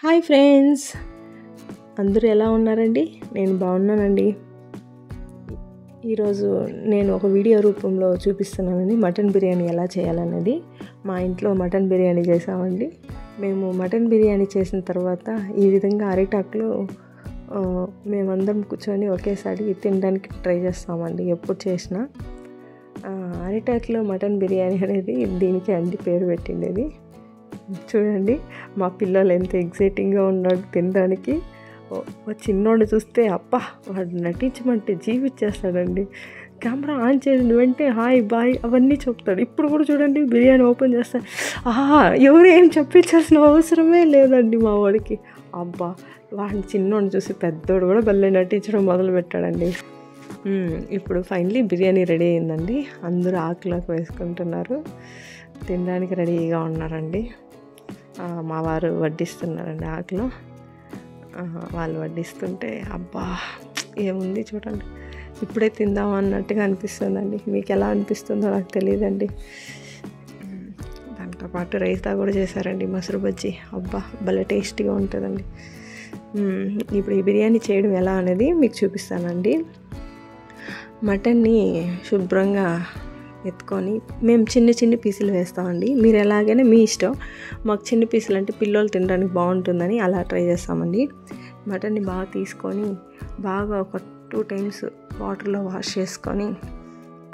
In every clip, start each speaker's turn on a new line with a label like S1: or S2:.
S1: Hi friends, అందరూ ఎలా ఉన్నారండి? నేను బాగున్నానండి. ఈరోజు నేను ఒక వీడియో రూపంలో చూపిస్తున్నానండి మటన్ బిర్యానీ ఎలా చేయాలన్నది. మా ఇంట్లో మటన్ బిర్యానీ చేసామండి. మేము మటన్ బిర్యానీ చేసిన తర్వాత ఈ విధంగా అరిటాకులో మేమందరం కూర్చొని ఒకేసారి తినడానికి ట్రై చేస్తామండి. ఎప్పుడు చేసినా అరిటాకులో మటన్ బిర్యానీ అనేది దీనికి అంది పేరు పెట్టిండేది. చూడండి, మా పిల్లలు ఎంత ఎగ్జైటింగ్గా ఉన్నాడు తినడానికి. చిన్నోడు చూస్తే అబ్బా వాడు నటించమంటే జీవిచ్చేస్తాడండి. కెమెరా ఆన్ చేసిన వెంటనే హాయ్ బాయ్ అవన్నీ చెప్తాడు. ఇప్పుడు కూడా చూడండి, బిర్యానీ ఓపెన్ చేస్తాడు. ఎవరు ఏం చెప్పించాల్సిన అవసరమే లేదండి మా వాడికి. అబ్బా వాడిని చిన్నోడిని చూసి పెద్దోడు కూడా భలే నటించడం మొదలు పెట్టాడండి. ఇప్పుడు ఫైనలీ బిర్యానీ రెడీ అయిందండి. అందరూ ఆకులోకి వేసుకుంటున్నారు, తినడానికి రెడీగా ఉన్నారండి. మా వారు వడ్డిస్తున్నారండి ఆకులో. వాళ్ళు వడ్డిస్తుంటే అబ్బా ఏముంది చూడండి, ఇప్పుడే తిందాం అన్నట్టుగా అనిపిస్తుందండి. మీకు ఎలా అనిపిస్తుందో నాకు తెలియదండి. దాంతోపాటు రైతా కూడా చేశారండి, మసరు బజ్జీ. అబ్బా భలే టేస్టీగా ఉంటుందండి. ఇప్పుడు ఈ బిర్యానీ చేయడం ఎలా అనేది మీకు చూపిస్తానండి. మటన్ని శుభ్రంగా ఎత్తుకొని మేము చిన్న చిన్న పీసులు వేస్తామండి. మీరు ఎలాగైనా మీ ఇష్టం. మాకు చిన్న పీసులు అంటే పిల్లలు తినడానికి బాగుంటుందని అలా ట్రై చేస్తామండి. మటన్ని బాగా తీసుకొని బాగా ఒక 2 times వాటర్లో వాష్ చేసుకొని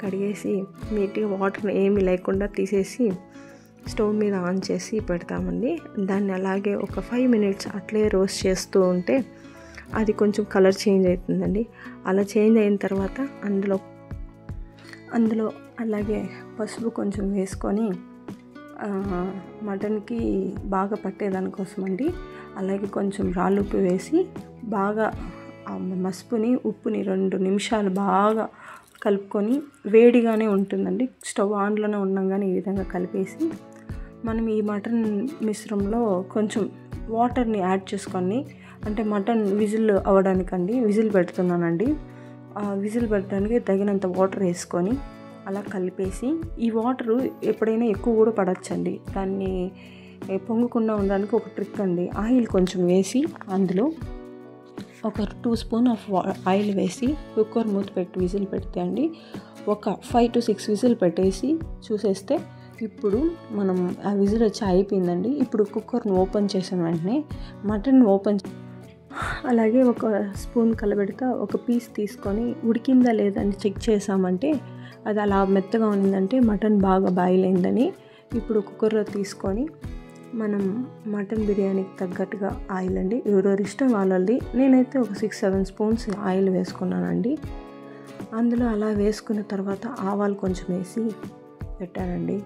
S1: కడిగేసి నీట్గా వాటర్ ఏమీ లేకుండా తీసేసి స్టవ్ మీద ఆన్ చేసి పెడతామండి. దాన్ని అలాగే ఒక 5 minutes అట్లే రోస్ట్ చేస్తూ ఉంటే అది కొంచెం కలర్ చేంజ్ అవుతుందండి. అలా చేంజ్ అయిన తర్వాత అందులో అలాగే పసుపు కొంచెం వేసుకొని మటన్కి బాగా పట్టేదానికోసం అండి. అలాగే కొంచెం రాళ్ళుప్పు వేసి బాగా మసుపుని ఉప్పుని 2 నిమిషాలు బాగా కలుపుకొని, వేడిగానే ఉంటుందండి, స్టవ్ ఆన్లోనే ఉన్నాగానే ఈ విధంగా కలిపేసి మనం ఈ మటన్ మిశ్రమంలో కొంచెం వాటర్ని యాడ్ చేసుకొని, అంటే మటన్ విజిల్ అవ్వడానికండి విజిల్ పెడుతున్నానండి. విజిల్ పెట్టడానికి తగినంత వాటర్ వేసుకొని అలా కలిపేసి, ఈ వాటరు ఎప్పుడైనా ఎక్కువ కూడా పడచ్చండి. దాన్ని పొంగకుండా ఉండడానికి ఒక ట్రిక్ అండి. ఆయిల్ కొంచెం వేసి అందులో ఒక 2 spoon ఆఫ్ ఆయిల్ వేసి కుక్కర్ మూత పెట్టి విజిల్ పెడితే అండి ఒక 5 to 6 విజిల్ పెట్టేసి చూసేస్తే ఇప్పుడు మనం ఆ విజిల్ వచ్చి అయిపోయిందండి. ఇప్పుడు కుక్కర్ని ఓపెన్ చేసిన వెంటనే మటన్ అలాగే ఒక స్పూన్ కలబెడతా ఒక పీస్ తీసుకొని ఉడికిందా లేదని చెక్ చేసామంటే అది అలా మెత్తగా ఉందంటే మటన్ బాగా బాయిల్ అయిందని. ఇప్పుడు కుక్కర్లో తీసుకొని మనం మటన్ బిర్యానీకి తగ్గట్టుగా ఆయిల్ అండి, ఎవరెవరి ఇష్టం వాళ్ళది. నేనైతే ఒక 6-7 spoons ఆయిల్ వేసుకున్నానండి. అందులో అలా వేసుకున్న తర్వాత ఆవాలు కొంచెం వేసి పెట్టానండి.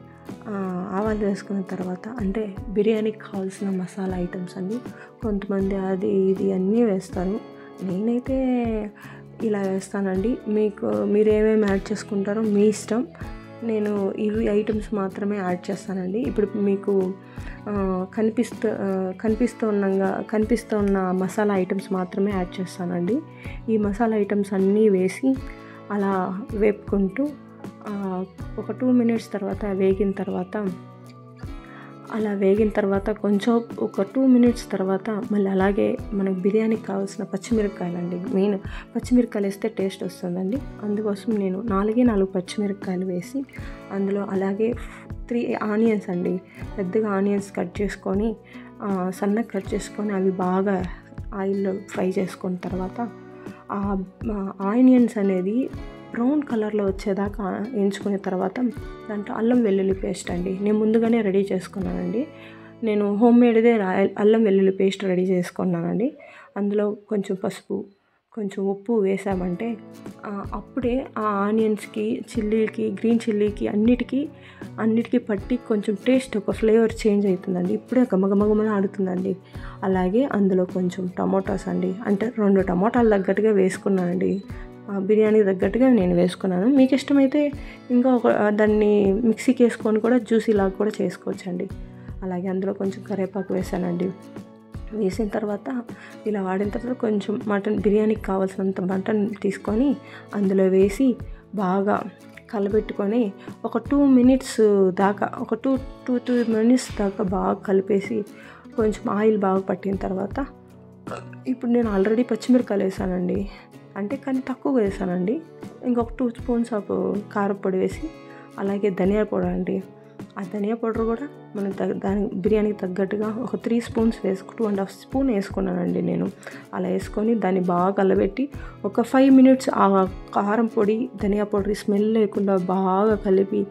S1: ఆవాలు వేసుకున్న తర్వాత అంటే బిర్యానీకి కావాల్సిన మసాలా ఐటమ్స్ అండి. కొంతమంది అది ఇది అన్నీ వేస్తారు, నేనైతే ఇలా వేస్తానండి. మీరు ఏమేమి యాడ్ చేసుకుంటారో మీ ఇష్టం. నేను ఇవి ఐటమ్స్ మాత్రమే యాడ్ చేస్తానండి. ఇప్పుడు మీకు కనిపిస్తున్న మసాలా ఐటమ్స్ మాత్రమే యాడ్ చేస్తానండి. ఈ మసాలా ఐటమ్స్ అన్నీ వేసి అలా వేపుకుంటూ ఒక 2 minutes తర్వాత వేగిన తర్వాత కొంచెం ఒక 2 minutes తర్వాత మళ్ళీ అలాగే మనకు బిర్యానీకి కావాల్సిన పచ్చిమిరపకాయలు అండి. మెయిన్ పచ్చిమిరపకాయలు వేస్తే టేస్ట్ వస్తుందండి. అందుకోసం నేను 4 పచ్చిమిరపకాయలు వేసి అందులో అలాగే 3 ఆనియన్స్ అండి, పెద్దగా ఆనియన్స్ కట్ చేసుకొని సన్నగా కట్ చేసుకొని అవి బాగా ఆయిల్లో ఫ్రై చేసుకున్న తర్వాత ఆనియన్స్ అనేది బ్రౌన్ కలర్లో వచ్చేదాకా ఎంచుకున్న తర్వాత దాంట్లో అల్లం వెల్లుల్లి పేస్ట్ అండి నేను ముందుగానే రెడీ చేసుకున్నానండి. నేను హోమ్మేడ్దే అల్లం వెల్లుల్లి పేస్ట్ రెడీ చేసుకున్నానండి. అందులో కొంచెం పసుపు, కొంచెం ఉప్పు వేసామంటే అప్పుడే ఆ ఆనియన్స్కి, చిల్లీకి, గ్రీన్ చిల్లీకి అన్నిటికీ పట్టి కొంచెం టేస్ట్ ఒక ఫ్లేవర్ చేంజ్ అవుతుందండి. ఇప్పుడే గమగమగమని ఆడుతుందండి. అలాగే అందులో కొంచెం టమోటాస్ అండి, అంటే 2 టమోటాలు తగ్గట్టుగా వేసుకున్నానండి. బిర్యానీ తగ్గట్టుగా నేను వేసుకున్నాను. మీకు ఇష్టమైతే ఇంకా దాన్ని మిక్సీకి వేసుకొని కూడా జ్యూసీ లాగా కూడా చేసుకోవచ్చండి. అలాగే అందులో కొంచెం కరివేపాకు వేసానండి. వేసిన తర్వాత ఇలా వాడిన తర్వాత కొంచెం బిర్యానీకి కావాల్సినంత మటన్ తీసుకొని అందులో వేసి బాగా కలబెట్టుకొని ఒక 2 minutes దాకా బాగా కలిపేసి కొంచెం ఆయిల్ బాగా పట్టిన తర్వాత ఇప్పుడు నేను ఆల్రెడీ పచ్చిమిరపకాయలు వేసానండి, కానీ తక్కువగా వేసానండి. ఇంకొక 2 స్పూన్స్ ఆఫ్ కారపొడి వేసి, అలాగే ధనియా పౌడర్ అండి. ఆ ధనియా పౌడర్ కూడా మనకి దాని బిర్యానీకి తగ్గట్టుగా ఒక 3 స్పూన్స్ 2.5 స్పూన్ వేసుకున్నానండి నేను. అలా వేసుకొని దాన్ని బాగా కలబెట్టి ఒక 5 మినిట్స్ ఆ కారం పొడి ధనియా పౌడర్ స్మెల్ లేకుండా బాగా కలిపి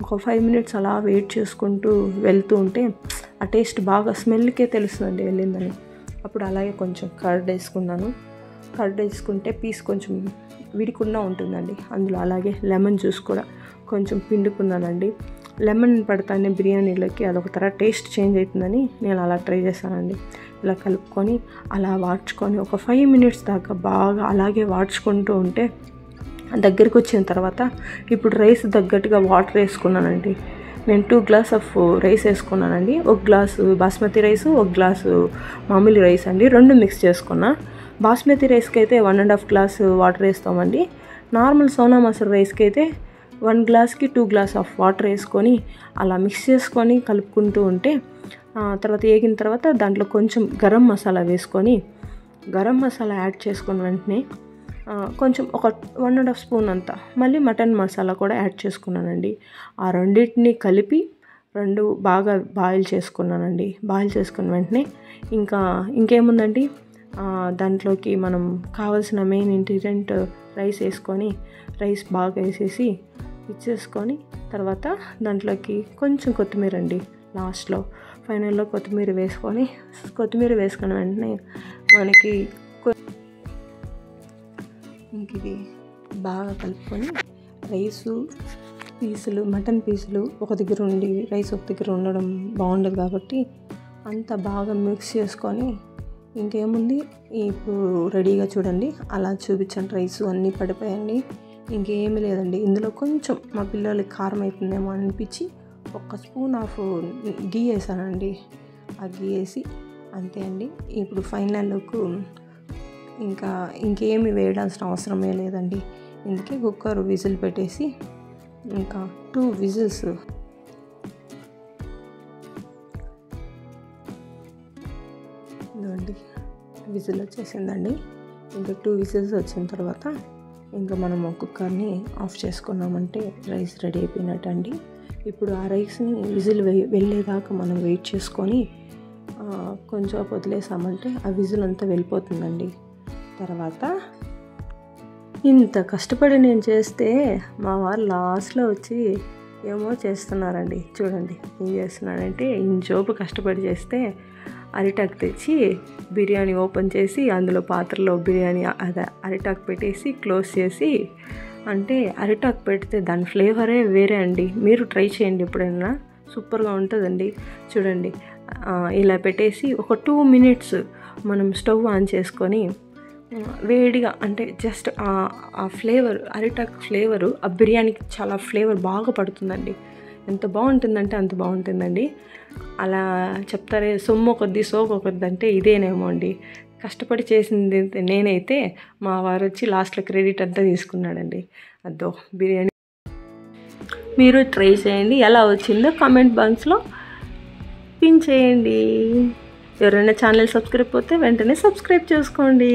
S1: ఒక 5 మినిట్స్ అలా వెయిట్ చేసుకుంటూ వెళ్తూ ఉంటే ఆ టేస్ట్ బాగా స్మెల్కే తెలుస్తుందండి వెళ్ళిందని. అప్పుడు అలాగే కొంచెం కర్డ్ వేసుకున్నాను. కర్డ్ వేసుకుంటే పీస్ కొంచెం విడికుండా ఉంటుందండి. అందులో అలాగే లెమన్ జ్యూస్ కూడా కొంచెం పిండుకున్నానండి. లెమన్ పడతానే బిర్యానీలోకి అదొక టేస్ట్ చేంజ్ అవుతుందని నేను అలా ట్రై చేశానండి. ఇలా కలుపుకొని అలా వాడ్చుకొని ఒక 5 మినిట్స్ దాకా బాగా అలాగే వాడ్చుకుంటూ ఉంటే దగ్గరికి వచ్చిన తర్వాత ఇప్పుడు రైస్ తగ్గట్టుగా వాటర్ వేసుకున్నానండి. నేను 2 గ్లాస్ ఆఫ్ రైస్ వేసుకున్నానండి. 1 గ్లాసు బాస్మతి రైసు, 1 గ్లాసు మామూలు రైస్ అండి, 2 మిక్స్ చేసుకున్నా. బాస్మతి రైస్కి అయితే 1.5 గ్లాస్ వాటర్ వేస్తామండి. నార్మల్ సోనా మసూరి రైస్కి అయితే 1 గ్లాస్కి 2 గ్లాస్ ఆఫ్ వాటర్ వేసుకొని అలా మిక్స్ చేసుకొని కలుపుకుంటూ ఉంటే తర్వాత వేగిన తర్వాత దాంట్లో కొంచెం గరం మసాలా వేసుకొని, గరం మసాలా యాడ్ చేసుకున్న వెంటనే కొంచెం ఒక 1.5 స్పూన్ అంతా మళ్ళీ మటన్ మసాలా కూడా యాడ్ చేసుకున్నానండి. ఆ రెండింటిని కలిపి బాగా బాయిల్ చేసుకున్నానండి. బాయిల్ చేసుకున్న వెంటనే ఇంకేముందండి, దాంట్లోకి మనం కావాల్సిన మెయిన్ ఇంగ్రీడియంట్ రైస్ వేసుకొని, రైస్ బాగా వేసేసి ఇచ్చేసుకొని తర్వాత దాంట్లోకి కొంచెం కొత్తిమీర అండి లాస్ట్లో ఫైనల్లో కొత్తిమీర వేసుకున్న వెంటనే మనకి ఇది బాగా కలుపుకొని మటన్ పీసులు ఒక దగ్గర ఉండి రైస్ ఒక దగ్గర ఉండడం బాగుండదు కాబట్టి అంతా బాగా మిక్స్ చేసుకొని ఇంకేముంది ఇప్పుడు రెడీగా చూడండి. అలా చూపించండి, రైస్ అన్నీ పడిపోయండి, ఇంకేమీ లేదండి. ఇందులో కొంచెం మా పిల్లలకి కారం అవుతుందేమో అనిపించి 1 స్పూన్ ఆఫ్ గీ వేసానండి. ఆ గీ వేసి అంతే అండి. ఇప్పుడు ఫైనల్ లుక్ ఇంకేమి వేయాల్సిన అవసరమే లేదండి. ఇందుకే కుక్కర్ విజిల్ పెట్టేసి ఇంకా 2 విజిల్స్ ఇదండి, విజిల్ వచ్చేసిందండి. ఇంకా 2 విజిల్స్ వచ్చిన తర్వాత ఇంకా మనము కుక్కర్ని ఆఫ్ చేసుకున్నామంటే రైస్ రెడీ అయిపోయినట్టు అండి. ఇప్పుడు ఆ రైస్ని విజిల్ వెళ్ళేదాకా మనం వెయిట్ చేసుకొని కొంచెం వదిలేసామంటే ఆ విజిల్ అంతా వెళ్ళిపోతుందండి. తర్వాత ఇంత కష్టపడి నేను చేస్తే మా వారు లాస్ట్లో వచ్చి ఏమో చేస్తున్నారండి. చూడండి ఏం చేస్తున్నాడంటే, ఇంజోపు కష్టపడి చేస్తే అరిటాకు తెచ్చి బిర్యానీ ఓపెన్ చేసి అందులో పాత్రలో అరిటాకు పెట్టేసి క్లోజ్ చేసి, అంటే అరిటాకు పెడితే దాని ఫ్లేవరే వేరే అండి. మీరు ట్రై చేయండి ఎప్పుడైనా, సూపర్గా ఉంటుందండి. చూడండి ఇలా పెట్టేసి ఒక 2 మినిట్స్ మనం స్టవ్ ఆన్ చేసుకొని వేడిగా, అంటే జస్ట్ ఆ ఫ్లేవర్, అరిటాకు ఫ్లేవరు ఆ బిర్యానీకి చాలా ఫ్లేవర్ బాగా పడుతుందండి. ఎంత బాగుంటుందంటే అంత బాగుంటుందండి. అలా చెప్తారే సొమ్ము కొద్ది సోకు కొద్ది అంటే ఇదేనేమో అండి. కష్టపడి చేసింది నేనైతే, మా వారు వచ్చి లాస్ట్లో క్రెడిట్ అంతా తీసుకున్నాడండి. అదో బిర్యానీ మీరు ట్రై చేయండి, ఎలా వచ్చిందో కామెంట్ బాక్స్లో పిన్ చేయండి. ఎవరైనా ఛానల్ సబ్స్క్రైబ్ అయితే వెంటనే సబ్స్క్రైబ్ చేసుకోండి.